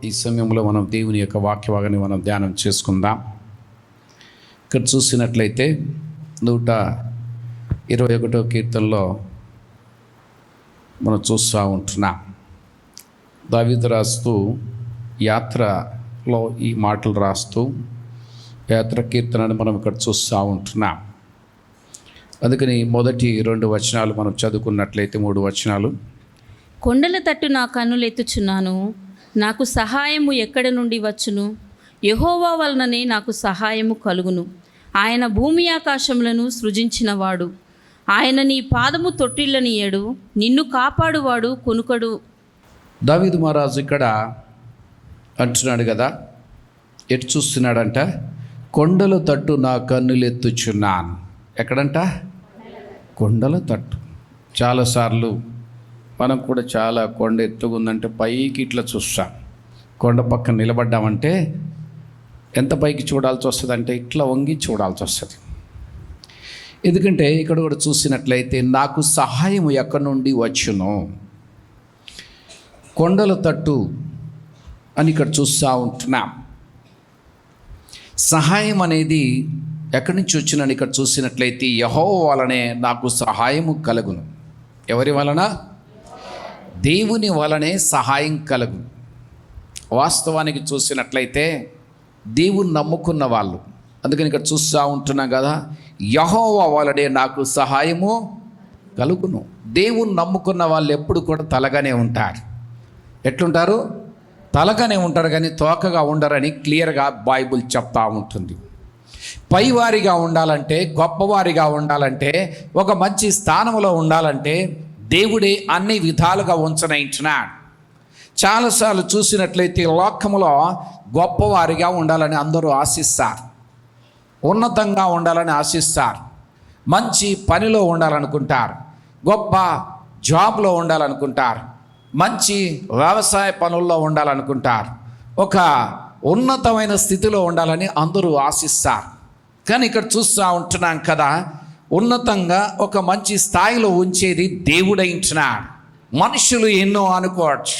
ఈ సమయంలో మనం దేవుని యొక్క వాక్యభాగాన్ని మనం ధ్యానం చేసుకుందాం. ఇక్కడ చూసినట్లయితే 121వ కీర్తనలో మనం చూస్తూ ఉంటున్నాం. దావీదు రాస్తూ యాత్రలో ఈ మాటలు రాస్తూ యాత్ర కీర్తనని మనం ఇక్కడ చూస్తూ ఉంటున్నాం. అందుకని మొదటి 2 వచనాలు మనం చదువుకున్నట్లయితే 3 వచనాలు. కొండల తట్టు నా కన్నులెత్తుచున్నాను, నాకు సహాయము ఎక్కడి నుండి వచ్చును? యెహోవా వలననే నాకు సహాయము కలుగును. ఆయన భూమి ఆకాశములను సృజించినవాడు. ఆయన నీ పాదము తొట్టిల్లనియడు, నిన్ను కాపాడువాడు కొనుకడు. దావీదు మహారాజు ఇక్కడ అంటున్నాడు కదా, ఎటు చూస్తున్నాడంట? కొండల తట్టు నా కన్నులెత్తుచున్నాను. ఎక్కడంట? కొండల తట్టు. చాలాసార్లు మనం కూడా చాలా కొండ ఎత్తుకుందంటే పైకి ఇట్లా చూస్తాం. కొండ పక్కన నిలబడ్డామంటే ఎంత పైకి చూడాల్సి వస్తుంది అంటే ఇట్లా వంగి చూడాల్సి వస్తుంది. ఎందుకంటే ఇక్కడ కూడా చూసినట్లయితే నాకు సహాయం ఎక్కడి నుండి వచ్చును, కొండల తట్టు అని ఇక్కడ చూస్తూ ఉంటున్నాం. సహాయం అనేది ఎక్కడి నుంచి వచ్చినని ఇక్కడ చూసినట్లయితే యెహోవా వలనే నాకు సహాయము కలుగును. ఎవరి వలన? దేవుని వలనే సహాయం కలుగు. వాస్తవానికి చూసినట్లయితే దేవుని నమ్ముకున్న వాళ్ళు, అందుకని ఇక్కడ చూస్తూ ఉంటున్నాం కదా, యెహోవా వలనే నాకు సహాయము కలుగును. దేవుని నమ్ముకున్న వాళ్ళు ఎప్పుడు కూడా తలగానే ఉంటారు. ఎట్లుంటారు? తలగానే ఉంటారు, కానీ తోకగా ఉండరని క్లియర్గా బైబిల్ చెప్తా ఉంటుంది. పైవారిగా ఉండాలంటే, గొప్పవారిగా ఉండాలంటే, ఒక మంచి స్థానంలో ఉండాలంటే దేవుడే అన్ని విధాలుగా ఉంచనయించినాడు. చాలాసార్లు చూసినట్లయితే లోకములో గొప్పవారిగా ఉండాలని అందరూ ఆశిస్తారు, ఉన్నతంగా ఉండాలని ఆశిస్తారు, మంచి పనిలో ఉండాలనుకుంటారు, గొప్ప జాబ్లో ఉండాలనుకుంటారు, మంచి వ్యవసాయ పనుల్లో ఉండాలనుకుంటారు, ఒక ఉన్నతమైన స్థితిలో ఉండాలని అందరూ ఆశిస్తారు. కానీ ఇక్కడ చూస్తూ ఉంటున్నాం కదా, ఉన్నతంగా ఒక మంచి స్థాయిలో ఉంచేది దేవుడైంటున్నాడు. మనుషులు ఎన్నో అనుకోవచ్చు,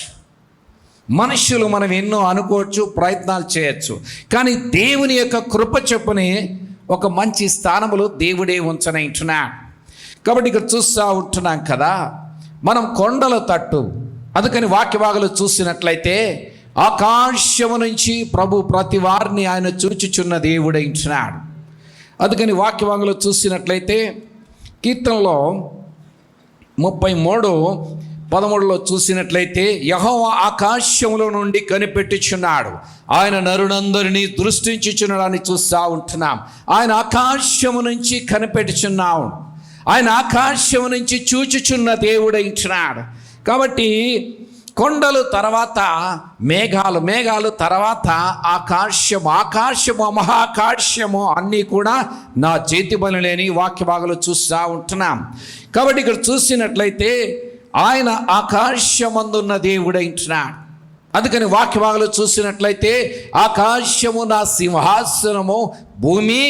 మనం ఎన్నో అనుకోవచ్చు, ప్రయత్నాలు చేయొచ్చు, కానీ దేవుని యొక్క కృప చొప్పునే ఒక మంచి స్థానములో దేవుడే ఉంచనైంటున్నాడు. కాబట్టి ఇక్కడ చూస్తూ ఉంటున్నాం కదా, మనం కొండల తట్టు. అందుకని వాక్యభాగంలో చూసినట్లయితే ఆకాశము నుంచి ప్రభు ప్రతి వారిని ఆయన చూచుచున్న దేవుడైంటున్నాడు. అందుకని వాక్యభాగంలో చూసినట్లయితే కీర్తనలో 33:13 చూసినట్లయితే యెహోవా ఆకాశములో నుండి కనిపెట్టుచున్నాడు, ఆయన నరునందరినీ దృష్టించుచున్నాడని చూస్తూ ఉంటున్నాం. ఆయన ఆకాశము నుంచి కనిపెట్టుచున్నాడు, ఆయన ఆకాశము నుంచి చూచుచున్న దేవుడైంటున్నాడు. కాబట్టి కొండలు తర్వాత మేఘాలు, మేఘాలు తర్వాత ఆకాశము, మహాకాశము అన్నీ కూడా నా చేతి పనులేని వాక్యభాగంలో చూస్తూ ఉంటున్నాం. కాబట్టి ఇక్కడ చూసినట్లయితే ఆయన ఆకాశమందున్న దేవుడైంటున్నాడు. అందుకని వాక్యభాగంలో చూసినట్లయితే ఆకాశము నా సింహాసనము, భూమి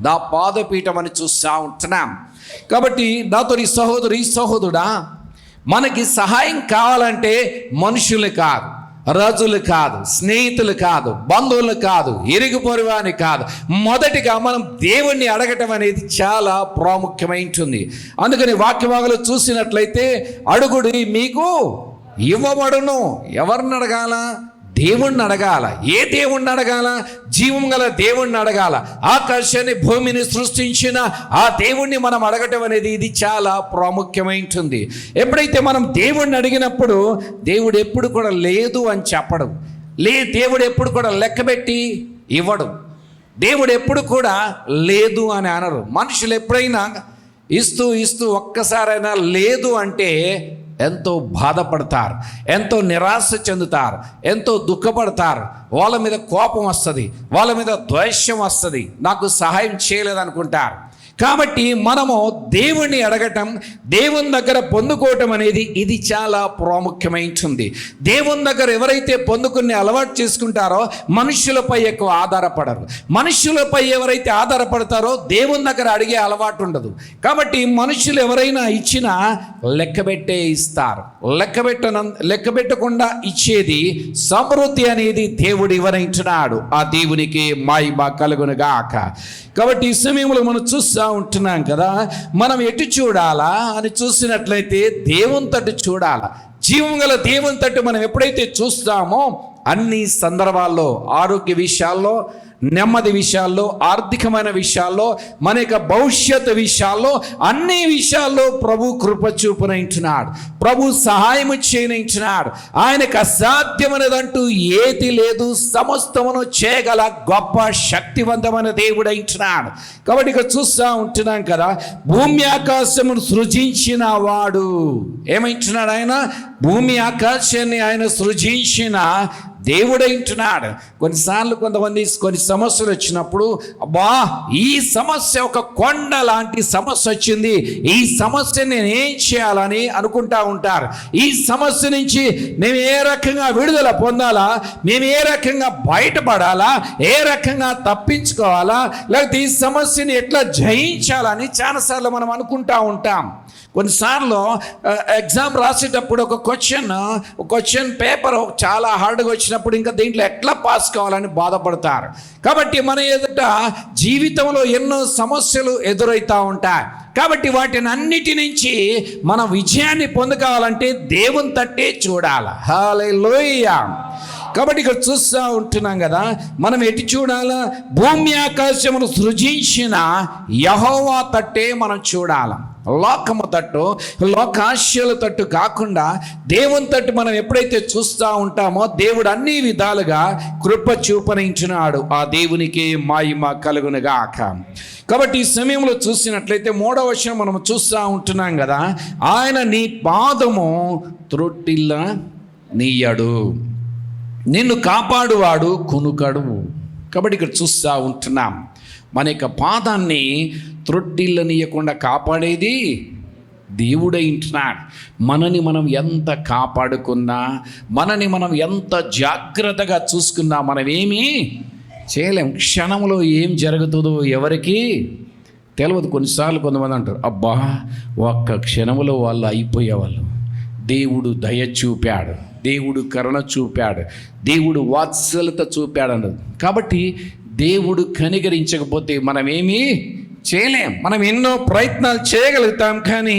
నా పాదపీఠం అని చూస్తూ ఉంటున్నాం. కాబట్టి నాతో ఈ సహోదరుడా, మనకి సహాయం కావాలంటే మనుషులు కాదు, రాజులు కాదు, స్నేహితులు కాదు, బంధువులు కాదు, ఇరుగు పొరువాని కాదు, మొదటిగా మనం దేవుణ్ణి అడగటం అనేది చాలా ప్రాముఖ్యమైంటుంది. అందుకని వాక్యభాగంలో చూసినట్లయితే అడుగుడి మీకు ఇవ్వబడును. ఎవరిని అడగాల? దేవుణ్ణి అడగాల. ఏ దేవుణ్ణి అడగాల? జీవం గల దేవుణ్ణి అడగాల. ఆకాశాన్ని భూమిని సృష్టించిన ఆ దేవుణ్ణి మనం అడగటం అనేది ఇది చాలా ప్రాముఖ్యమైంటుంది. ఎప్పుడైతే మనం దేవుణ్ణి అడిగినప్పుడు దేవుడు ఎప్పుడు కూడా లేదు అని చెప్పడు, దేవుడు ఎప్పుడు కూడా లెక్కబెట్టి ఇవ్వడు, దేవుడు ఎప్పుడు కూడా లేదు అని అనరు. మనుషులు ఎప్పుడైనా ఇస్తూ ఒక్కసారైనా లేదు అంటే ఎంతో బాధపడతారు, ఎంతో నిరాశ చెందుతారు, ఎంతో దుఃఖపడతారు. వాళ్ళ మీద కోపం వస్తుంది, వాళ్ళ మీద ద్వేషం వస్తుంది, నాకు సహాయం చేయలేదనుకుంటారు. కాబట్టి మనము దేవుణ్ణి అడగటం, దేవుని దగ్గర పొందుకోవటం అనేది ఇది చాలా ప్రాముఖ్యమైంది. దేవుని దగ్గర ఎవరైతే పొందుకునే అలవాటు చేసుకుంటారో మనుషులపై ఎక్కువ ఆధారపడరు. మనుషులపై ఎవరైతే ఆధారపడతారో దేవుని దగ్గర అడిగే అలవాటు ఉండదు. కాబట్టి మనుషులు ఎవరైనా ఇచ్చినా లెక్కబెట్టే ఇస్తారు. లెక్కబెట్టకుండా ఇచ్చేది సమృద్ధి అనేది దేవుడు ఇవ్వనంటున్నాడు. ఆ దేవునికి మహిమ కలుగునుగాక. కాబట్టి ఈ సమయంలో మనం చూస్తూ ఉంటున్నాం కదా, మనం ఎటు చూడాలా అని చూసినట్లయితే దేవుని తట్టు చూడాలా. జీవం గల దేవుని తట్టు మనం ఎప్పుడైతే చూస్తామో అన్ని సందర్భాల్లో, ఆరోగ్య విషయాల్లో, నెమ్మది విషయాల్లో, ఆర్థికమైన విషయాల్లో, మన యొక్క భవిష్యత్తు విషయాల్లో, అన్ని విషయాల్లో ప్రభు కృప చూపునంటున్నాడు. ప్రభు సహాయము చేయనంటున్నాడు. ఆయనకు అసాధ్యమైనదంటూ ఏది లేదు. సమస్తమును చేయగల గొప్ప శక్తివంతమైన దేవుడు అంటున్నాడు. కాబట్టి ఇక్కడ చూస్తూ ఉంటున్నాం కదా, భూమి ఆకాశమును సృజించిన వాడు ఏమంటున్నాడు? ఆయన భూమి ఆకాశాన్ని ఆయన సృజించిన దేవుడైంటున్నాడు. కొన్నిసార్లు కొన్ని సమస్యలు వచ్చినప్పుడు, అబ్బా ఈ సమస్య ఒక కొండ లాంటి సమస్య వచ్చింది, ఈ సమస్య నేను ఏం చేయాలని అనుకుంటా ఉంటారు. ఈ సమస్య నుంచి మేము ఏ రకంగా విడుదల పొందాలా, మేము ఏ రకంగా బయటపడాలా, ఏ రకంగా తప్పించుకోవాలా, లేకపోతే ఈ సమస్యని ఎట్లా జయించాలని చాలాసార్లు మనం అనుకుంటా ఉంటాం. కొన్నిసార్లు ఎగ్జామ్ రాసేటప్పుడు ఒక క్వశ్చన్ పేపర్ చాలా హార్డ్గా వచ్చినప్పుడు ఇంకా దీంట్లో ఎట్లా పాస్ కావాలని బాధపడతారు. కాబట్టి మన ఎదుట జీవితంలో ఎన్నో సమస్యలు ఎదురవుతూ ఉంటాయి. కాబట్టి వాటిని అన్నిటి నుంచి మనం విజయాన్ని పొందుకోవాలంటే దేవుని తట్టే చూడాలి. హల్లెలూయా. కాబట్టి ఇక్కడ చూస్తూ ఉంటున్నాం కదా, మనం ఎటు చూడాలా? భూమి ఆకాశమును సృజించిన యెహోవా తట్టే మనం చూడాలి. లోకము తట్టు, లోకాశల తట్టు కాకుండా దేవుని తట్టు మనం ఎప్పుడైతే చూస్తూ ఉంటామో దేవుడు అన్ని విధాలుగా కృప చూపనించినాడు. ఆ దేవునికి మహిమ కలుగునుగాక. కాబట్టి ఈ సమయంలో చూసినట్లయితే 3వ వచనం మనం చూస్తూ ఉంటున్నాం కదా, ఆయన నీ పాదము త్రొట్టిల్ల నీయడు, నిన్ను కాపాడువాడు కునుకడు. కాబట్టి ఇక్కడ చూస్తూ ఉంటున్నాం, మన యొక్క పాదాన్ని త్రొట్టిల్లనీయకుండా కాపాడేది దేవుడై ఉంటున్నాడు. మనని మనం ఎంత కాపాడుకున్నా, మనని మనం ఎంత జాగ్రత్తగా చూసుకున్నా మనం ఏమీ చేయలేం. క్షణంలో ఏం జరుగుతుందో ఎవరికి తెలియదు. కొన్నిసార్లు కొంతమంది అంటారు, అబ్బా ఒక్క క్షణంలో వాళ్ళు అయిపోయేవాళ్ళు. దేవుడు దయ చూపాడు, దేవుడు కరుణ చూపాడు, దేవుడు వాత్సల్యత చూపాడు అన్నది. కాబట్టి దేవుడు కనికరించకపోతే మనం ఏమీ చేయలేం. మనం ఎన్నో ప్రయత్నాలు చేయగలుగుతాం, కానీ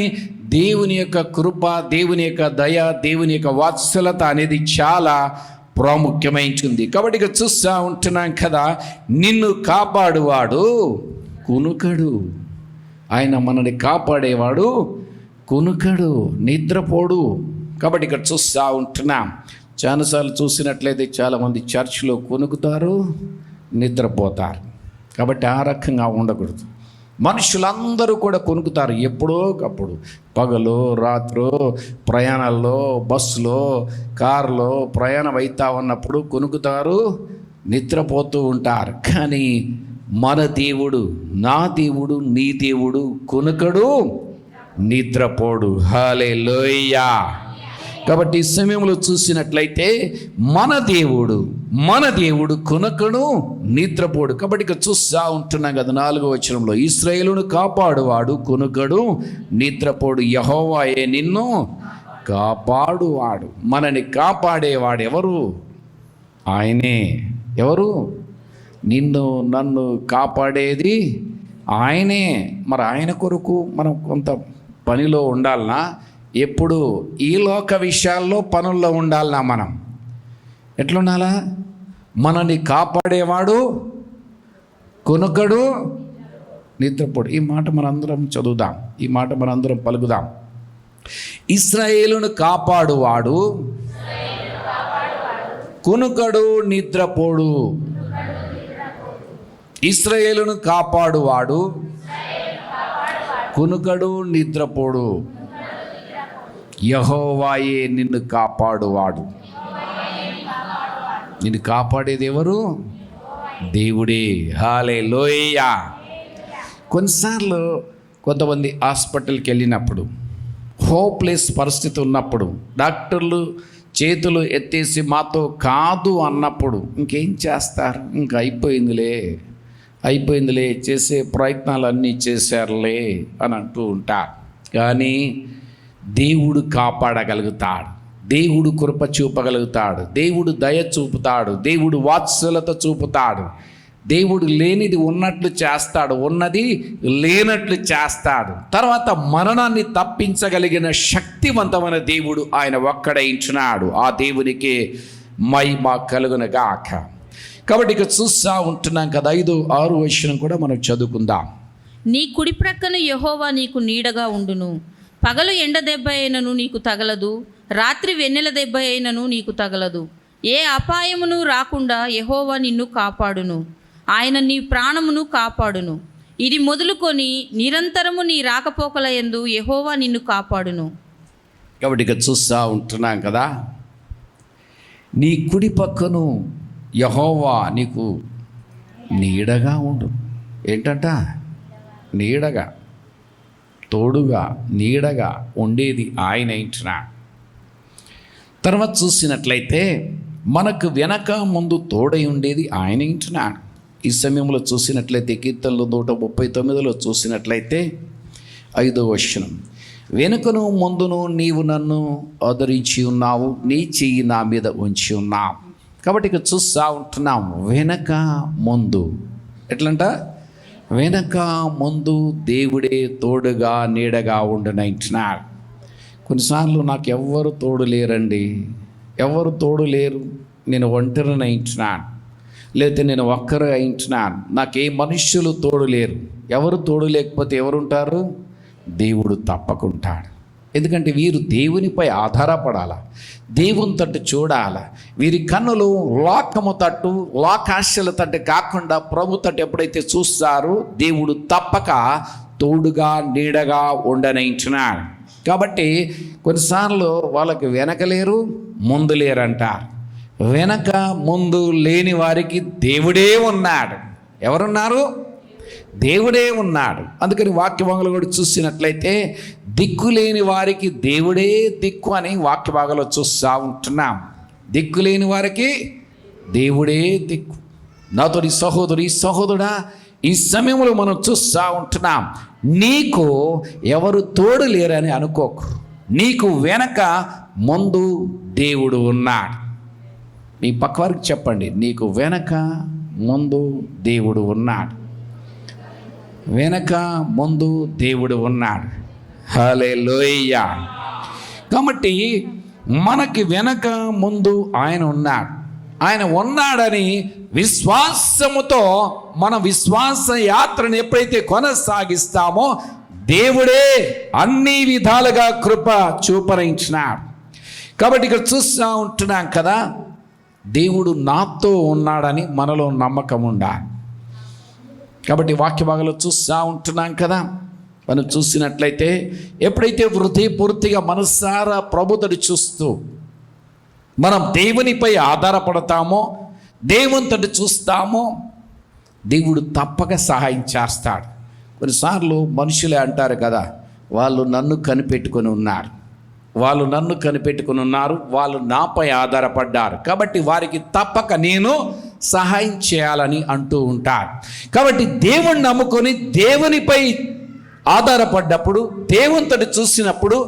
దేవుని యొక్క కృప, దేవుని యొక్క దయ, దేవుని యొక్క వాత్సల్యత అనేది చాలా ప్రాముఖ్యమైంది. కాబట్టి ఇక చూస్తూ ఉంటున్నాం కదా, నిన్ను కాపాడువాడు కునుకడు. ఆయన మనల్ని కాపాడేవాడు కునుకడు, నిద్రపోడు. కాబట్టి ఇక్కడ చూస్తూ ఉంటున్నాం, చాలాసార్లు చూసినట్లయితే చాలామంది చర్చిలో కునుకుతారు, నిద్రపోతారు. కాబట్టి ఆ రకంగా ఉండకూడదు. మనుషులందరూ కూడా కొనుక్కుతారు ఎప్పుడో ఒకప్పుడు, పగలు రాత్రో ప్రయాణాల్లో, బస్సులో, కారులో ప్రయాణం అవుతా ఉన్నప్పుడు కొనుక్కుతారు, నిద్రపోతూ ఉంటారు. కానీ మన దేవుడు, నా దేవుడు, నీ దేవుడు కొనుకడు, నిద్రపోడు. హల్లెలూయా. కాబట్టి ఈ సమయంలో చూసినట్లయితే మన దేవుడు కొనుకను, నిద్రపోడు. కాబట్టి ఇక చూస్తూ ఉంటున్నాం కదా 4వ వచనంలో, ఇశ్రాయేలును కాపాడువాడు కొనుకడు, నిద్రపోడు, యెహోవాయే నిన్ను కాపాడువాడు. మనని కాపాడేవాడు ఎవరు? ఆయనే. ఎవరు? నిన్ను నన్ను కాపాడేది ఆయనే. మరి ఆయన కొరకు మనం కొంత పనిలో ఉండాలనా? ఎప్పుడు ఈ లోక విషయాల్లో పనుల్లో ఉండాలనా? మనం ఎట్లుండాలా? మనని కాపాడేవాడు కొనుకడు, నిద్రపోడు. ఈ మాట మనందరం చదువుదాం, ఈ మాట మనందరం పలుకుదాం. ఇశ్రాయేలును కాపాడువాడు కొనుకడు, నిద్రపోడు. ఇశ్రాయేలును కాపాడువాడు కొనుకడు, నిద్రపోడు. యెహోవాయే నిన్ను కాపాడువాడు. నిన్ను కాపాడేది ఎవరు? దేవుడే. హల్లెలూయా. కొన్నిసార్లు కొంతమంది హాస్పిటల్కి వెళ్ళినప్పుడు హోప్లెస్ పరిస్థితి ఉన్నప్పుడు డాక్టర్లు చేతులు ఎత్తేసి మాతో కాదు అన్నప్పుడు ఇంకేం చేస్తారు? ఇంకా అయిపోయిందిలే చేసే ప్రయత్నాలు అన్నీ చేశారులే అని అంటూ ఉంటారు. కానీ దేవుడు కాపాడగలుగుతాడు, దేవుడు కృప చూపగలుగుతాడు, దేవుడు దయ చూపుతాడు, దేవుడు వాత్సల్యత చూపుతాడు, దేవుడు లేనిది ఉన్నట్లు చేస్తాడు, ఉన్నది లేనట్లు చేస్తాడు. తర్వాత మరణాన్ని తప్పించగలిగిన శక్తివంతమైన దేవుడు ఆయన ఒక్కడే ఉంటున్నాడు. ఆ దేవునికి మహిమ కలుగునుగాక. కాబట్టి ఇక చూస్తూ ఉంటున్నాం కదా, 5-6 వచనం కూడా మనం చదువుకుందాం. నీ కుడి ప్రక్కన యెహోవా నీకు నీడగా ఉండును, పగలు ఎండ దెబ్బ అయినను నీకు తగలదు, రాత్రి వెన్నెల దెబ్బ అయినను నీకు తగలదు. ఏ అపాయమును రాకుండా యెహోవా నిన్ను కాపాడును, ఆయన నీ ప్రాణమును కాపాడును. ఇది మొదలుకొని నిరంతరము నీ రాకపోకల యందు యెహోవా నిన్ను కాపాడును. కాబట్టి ఇక చూస్తూ ఉంటున్నాం కదా, నీ కుడి పక్కను యెహోవా నీకు నీడగా ఉండు. ఏంటంట? నీడగా, తోడుగా, నీడగా ఉండేది ఆయన ఇంటున్నాడు. తర్వాత చూసినట్లయితే మనకు వెనక ముందు తోడై ఉండేది ఆయన ఇంటున్నాడు. ఈ సమయంలో చూసినట్లయితే కీర్తనలు 139లో చూసినట్లయితే 5వ వచనం, వెనుకను ముందును నీవు నన్ను ఆదరించి ఉన్నావు, నీ చెయ్యి నా మీద ఉంచి ఉన్నావు. కాబట్టి ఇక చూస్తూ ఉంటున్నాం, వెనక ముందు ఎట్లంట? వెనక ముందు దేవుడే తోడుగా నీడగా ఉండనంటున్నాడు. కొన్నిసార్లు నాకు ఎవ్వరు తోడు లేరండి, ఎవరు తోడు లేరు, నేను ఒంటరిని అయింటున్నాను, లేకపోతే నేను ఒక్కరు అయింటున్నాను, నాకే మనుష్యులు తోడు లేరు. ఎవరు తోడు లేకపోతే ఎవరుంటారు? దేవుడు తప్పకుంటాడు. ఎందుకంటే వీరు దేవునిపై ఆధారపడాలా, దేవుని తట్టు చూడాలా. వీరి కన్నులు లోకము తట్టు, లోకాశల తట్టు కాకుండా ప్రభు తట్టు ఎప్పుడైతే చూస్తారో దేవుడు తప్పక తోడుగా నీడగా ఉండనంటున్నాడు. కాబట్టి కొన్నిసార్లు వాళ్ళకి వెనక లేరు, ముందు లేరంటారు. వెనక ముందు లేని వారికి దేవుడే ఉన్నాడు. ఎవరున్నారు? దేవుడే ఉన్నాడు. అందుకని వాక్యభాగంలో కూడా చూసినట్లయితే దిక్కు లేని వారికి దేవుడే దిక్కు అని వాక్యభాగంలో చూస్తూ ఉంటున్నాం. దిక్కు లేని వారికి దేవుడే దిక్కు. నాతోటి సహోదరి సహోదరుడా, ఈ సమయంలో మనం చూస్తూ ఉంటున్నాం, నీకు ఎవరు తోడు లేరని అనుకోకు. నీకు వెనక ముందు దేవుడు ఉన్నాడు. మీ పక్కవారికి చెప్పండి, నీకు వెనక ముందు దేవుడు ఉన్నాడు. వెనక ముందు దేవుడు ఉన్నాడు. హల్లెలూయా. కాబట్టి మనకి వెనక ముందు ఆయన ఉన్నాడు. ఆయన ఉన్నాడని విశ్వాసముతో మన విశ్వాస యాత్రను ఎప్పుడైతే కొనసాగిస్తామో దేవుడే అన్ని విధాలుగా కృప చూపరించినాడు. కాబట్టి ఇక్కడ చూస్తూ ఉంటున్నాం కదా, దేవుడు నాతో ఉన్నాడని మనలో నమ్మకం ఉండాలి. కాబట్టి వాక్య భాగంలో చూస్తూ ఉంటున్నాం కదా, మనం చూసినట్లయితే ఎప్పుడైతే హృదయపూర్తిగా మనసారా ప్రభువుని చూస్తూ మనం దేవునిపై ఆధారపడతామో, దేవునితో చూస్తామో, దేవుడు తప్పక సహాయం చేస్తాడు. కొన్నిసార్లు మనుషులే అంటారు కదా, వాళ్ళు నన్ను కనిపెట్టుకొని ఉన్నారు, వాళ్ళు నన్ను కనిపెట్టుకుని ఉన్నారు, వాళ్ళు నాపై ఆధారపడ్డారు, కాబట్టి వారికి తప్పక నేను సహాయం చేయాలని అంటూ ఉంటారు. కాబట్టి దేవుణ్ణి నమ్ముకొని దేవునిపై ఆధారపడ్డప్పుడు, దేవునితో చూసినప్పుడు,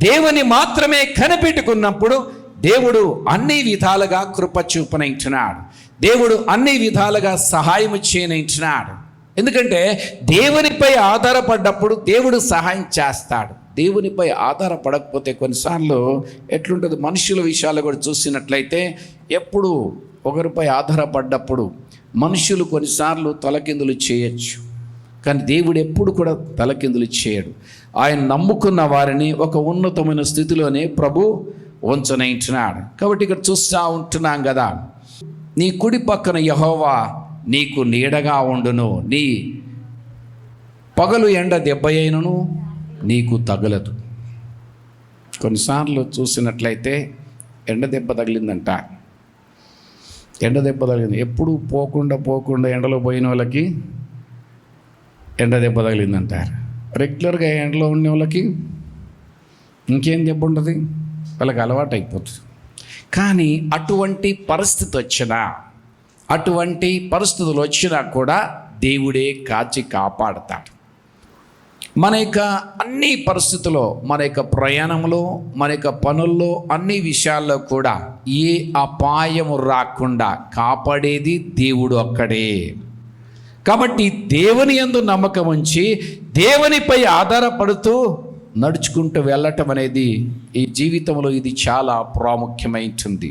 దేవుని మాత్రమే కనిపెట్టుకున్నప్పుడు దేవుడు అన్ని విధాలుగా కృప చూపనించినాడు. దేవుడు అన్ని విధాలుగా సహాయం చేయనించినాడు. ఎందుకంటే దేవునిపై ఆధారపడ్డప్పుడు దేవుడు సహాయం చేస్తాడు. దేవునిపై ఆధారపడకపోతే కొన్నిసార్లు ఎట్లుంటుంది, మనుషుల విషయాలు కూడా చూసినట్లయితే ఎప్పుడు ఒకరిపై ఆధారపడ్డప్పుడు మనుషులు కొన్నిసార్లు తలకిందులు చేయొచ్చు, కానీ దేవుడు ఎప్పుడు కూడా తలకిందులు చేయడు. ఆయన నమ్ముకున్న వారిని ఒక ఉన్నతమైన స్థితిలోనే ప్రభు ఉంచనించినాడు. కాబట్టి ఇక్కడ చూస్తూ ఉంటున్నాం కదా, నీ కుడి పక్కన యెహోవా నీకు నీడగా ఉండును, నీ పగలు ఎండ దెబ్బ అయినను నీకు తగలదు. కొన్నిసార్లు చూసినట్లయితే ఎండ దెబ్బ తగిలిందంట, ఎండ దెబ్బ తగిలింది. ఎప్పుడు పోకుండా ఎండలో పోయిన వాళ్ళకి ఎండ దెబ్బ తగిలిందంటారు. రెగ్యులర్గా ఎండలో ఉండే వాళ్ళకి ఇంకేం దెబ్బ ఉంటుంది, వాళ్ళకి అలవాటు అయిపోతుంది. కానీ అటువంటి పరిస్థితులు వచ్చినా కూడా దేవుడే కాచి కాపాడతాడు. మన యొక్క అన్ని పరిస్థితుల్లో, మన యొక్క ప్రయాణంలో, మన యొక్క పనుల్లో, అన్ని విషయాల్లో కూడా ఏ అపాయము రాకుండా కాపాడేది దేవుడు ఒక్కడే. కాబట్టి దేవుని యందు నమ్మకం ఉంచి దేవునిపై ఆధారపడుతూ నడుచుకుంటూ వెళ్ళటం అనేది ఈ జీవితంలో ఇది చాలా ప్రాముఖ్యమైంది.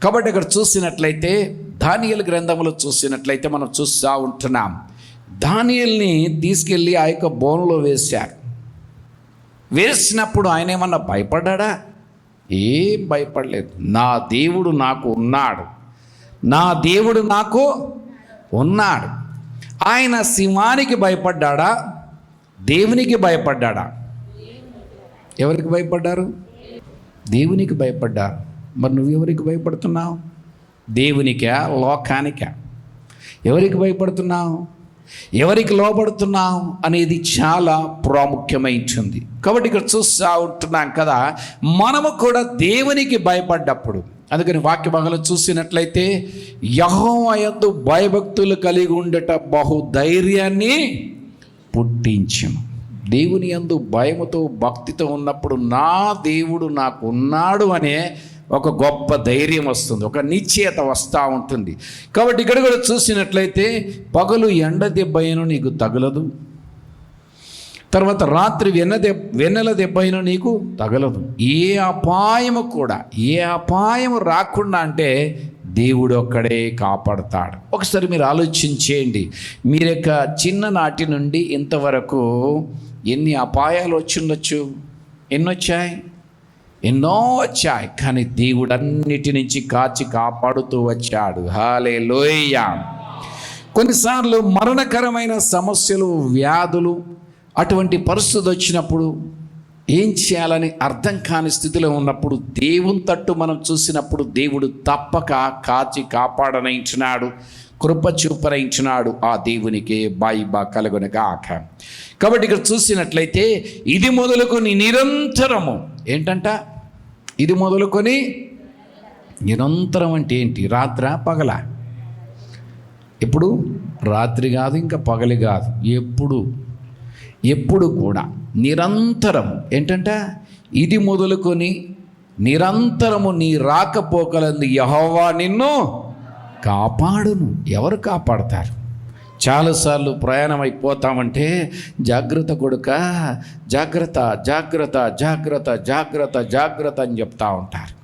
కాబట్టి ఇక్కడ చూసినట్లయితే దానియేలు గ్రంథంలో చూసినట్లయితే మనం చూస్తూ ఉంటున్నాం. దానియేలుని తీసుకెళ్ళి ఆ యొక్క బోన్లో వేశారు. వేసినప్పుడు ఆయన ఏమన్నా భయపడ్డా? ఏం భయపడలేదు. నా దేవుడు నాకు ఉన్నాడు. ఆయన సింహానికి భయపడ్డా? దేవునికి భయపడ్డా? ఎవరికి భయపడ్డారు? దేవునికి భయపడ్డారు. మరి నువ్వెవరికి భయపడుతున్నావు? దేవునికా, లోకానికా? ఎవరికి భయపడుతున్నావు, ఎవరికి లోబడుతున్నావు అనేది చాలా ప్రాముఖ్యమైంది. కాబట్టి ఇక్కడ చూస్తూ ఉంటున్నాం కదా, మనము కూడా దేవునికి భయపడ్డప్పుడు, అందుకని వాక్య భాగంలో చూసినట్లయితే యెహోవా యందు భయభక్తులు కలిగి ఉండట బహుధైర్యాన్ని పుట్టించును. దేవుని యందు భయముతో భక్తితో ఉన్నప్పుడు నా దేవుడు నాకు ఉన్నాడు అనే ఒక గొప్ప ధైర్యం వస్తుంది, ఒక నిశ్చయత వస్తూ ఉంటుంది. కాబట్టి ఇక్కడ కూడా చూసినట్లయితే పగలు ఎండ దెబ్బైనా నీకు తగలదు, తర్వాత రాత్రి వెన్నెల దెబ్బైనా నీకు తగలదు. ఏ అపాయము రాకుండా అంటే దేవుడు ఒక్కడే కాపాడుతాడు. ఒకసారి మీరు ఆలోచించేయండి, మీరు యొక్క చిన్ననాటి నుండి ఇంతవరకు ఎన్ని అపాయాలు వచ్చిండొచ్చు? ఎన్నో వచ్చాయి. కానీ దేవుడు అన్నిటి నుంచి కాచి కాపాడుతూ వచ్చాడు. హల్లెలూయా. కొన్నిసార్లు మరణకరమైన సమస్యలు, వ్యాధులు, అటువంటి పరిస్థితి వచ్చినప్పుడు ఏం చేయాలని అర్థం కాని స్థితిలో ఉన్నప్పుడు దేవుని తట్టు మనం చూసినప్పుడు దేవుడు తప్పక కాచి కాపాడనించినాడు, కృప చూపనించినాడు. ఆ దేవునికి బాయిబా కలుగునగాక. కాబట్టి ఇక్కడ చూసినట్లయితే ఇది మొదలుకొని నిరంతరము ఏంటంట? ఇది మొదలుకొని నిరంతరం అంటే ఏంటి? రాత్ర పగల? ఎప్పుడు రాత్రి కాదు, ఇంకా పగలి కాదు, ఎప్పుడు కూడా నిరంతరం ఏంటంట? ఇది మొదలుకొని నిరంతరము నీ రాకపోకలందు యెహోవా నిన్ను కాపాడును. ఎవరు కాపాడతారు? చాలాసార్లు ప్రయాణం అయిపోతామంటే జాగ్రత్త కొడుక, జాగ్రత్త జాగ్రత్త జాగ్రత్త జాగ్రత్త జాగ్రత్త అని చెప్తా ఉంటారు.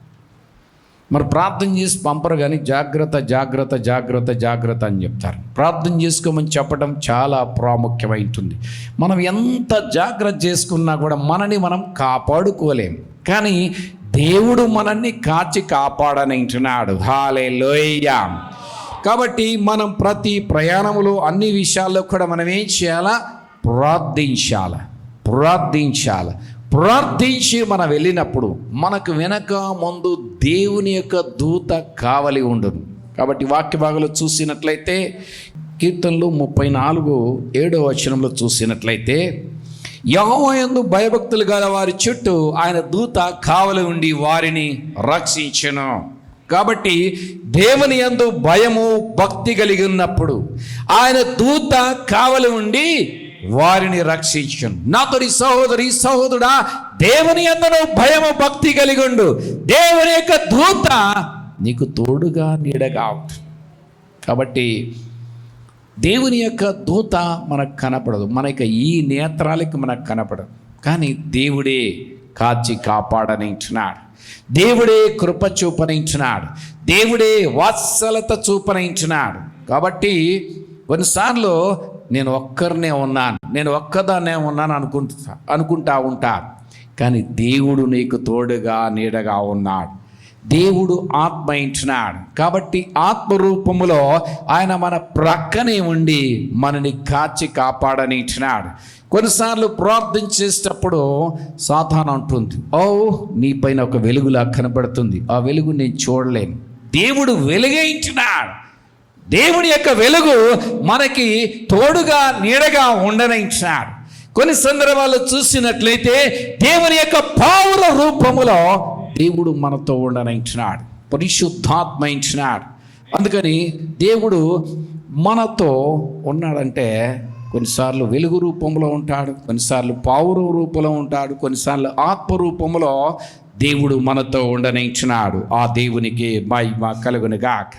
మరి ప్రార్థన చేసి పంపరు, కానీ జాగ్రత్త జాగ్రత్త జాగ్రత్త జాగ్రత్త అని చెప్తారు. ప్రార్థన చేసుకోమని చెప్పడం చాలా ప్రాముఖ్యమైంటుంది. మనం ఎంత జాగ్రత్త చేసుకున్నా కూడా మనని మనం కాపాడుకోలేం, కానీ దేవుడు మనల్ని కాచి కాపాడనంటున్నాడు. హల్లెలూయా. కాబట్టి మనం ప్రతి ప్రయాణంలో అన్ని విషయాల్లో కూడా మనం ఏం చేయాలా? ప్రార్థించి మనం వెళ్ళినప్పుడు మనకు వెనక ముందు దేవుని యొక్క దూత కావలి ఉండును. కాబట్టి వాక్య భాగంలో చూసినట్లయితే కీర్తనలు 34:7 చూసినట్లయితే యెహోవా యందు భయభక్తులు గల వారి చుట్టూ ఆయన దూత కావలి ఉండి వారిని రక్షించెను. కాబట్టి దేవుని యందు భయము భక్తి కలిగి ఉన్నప్పుడు ఆయన దూత కావలి ఉండి వారిని రక్షించును. నాతోని సహోదరుడా, దేవుని యందు భయము భక్తి కలిగి ఉండు. దేవుని యొక్క దూత నీకు తోడుగా నీడగా ఉంటుంది. కాబట్టి దేవుని యొక్క దూత మనకు కనపడదు, మన యొక్క ఈ నేత్రాలకి మనకు కనపడదు, కానీ దేవుడే కాచి కాపాడనించున్నాడు, దేవుడే కృప చూపనించున్నాడు, దేవుడే వాత్సలత చూపనించున్నాడు. కాబట్టి కొన్నిసార్లు నేను ఒక్కదాన్నే ఉన్నాను అనుకుంటా ఉంటాను, కానీ దేవుడు నీకు తోడుగా నీడగా ఉన్నాడు. దేవుడు ఆత్మ ఇచ్చినాడు. కాబట్టి ఆత్మరూపములో ఆయన మన ప్రక్కనే ఉండి మనని కాచి కాపాడని ఇచ్చినాడు. కొన్నిసార్లు ప్రార్థన చేసేటప్పుడు సాతాను అంటుంది, నీ పైన ఒక వెలుగులా కనబడుతుంది, ఆ వెలుగు నేను చూడలేను. దేవుడు వెలుగైంచినాడు. దేవుని యొక్క వెలుగు మనకి తోడుగా నీడగా ఉండనించాడు. కొన్ని సందర్భాల్లో చూసినట్లయితే దేవుని యొక్క పావుర రూపములో దేవుడు మనతో ఉండనించినాడు, పరిశుద్ధాత్మ ఇచ్చినాడు. అందుకని దేవుడు మనతో ఉన్నాడంటే కొన్నిసార్లు వెలుగు రూపంలో ఉంటాడు, కొన్నిసార్లు పావుర రూపంలో ఉంటాడు, కొన్నిసార్లు ఆత్మ రూపంలో దేవుడు మనతో ఉండనించినాడు. ఆ దేవునికి మహిమ కలుగునుగాక.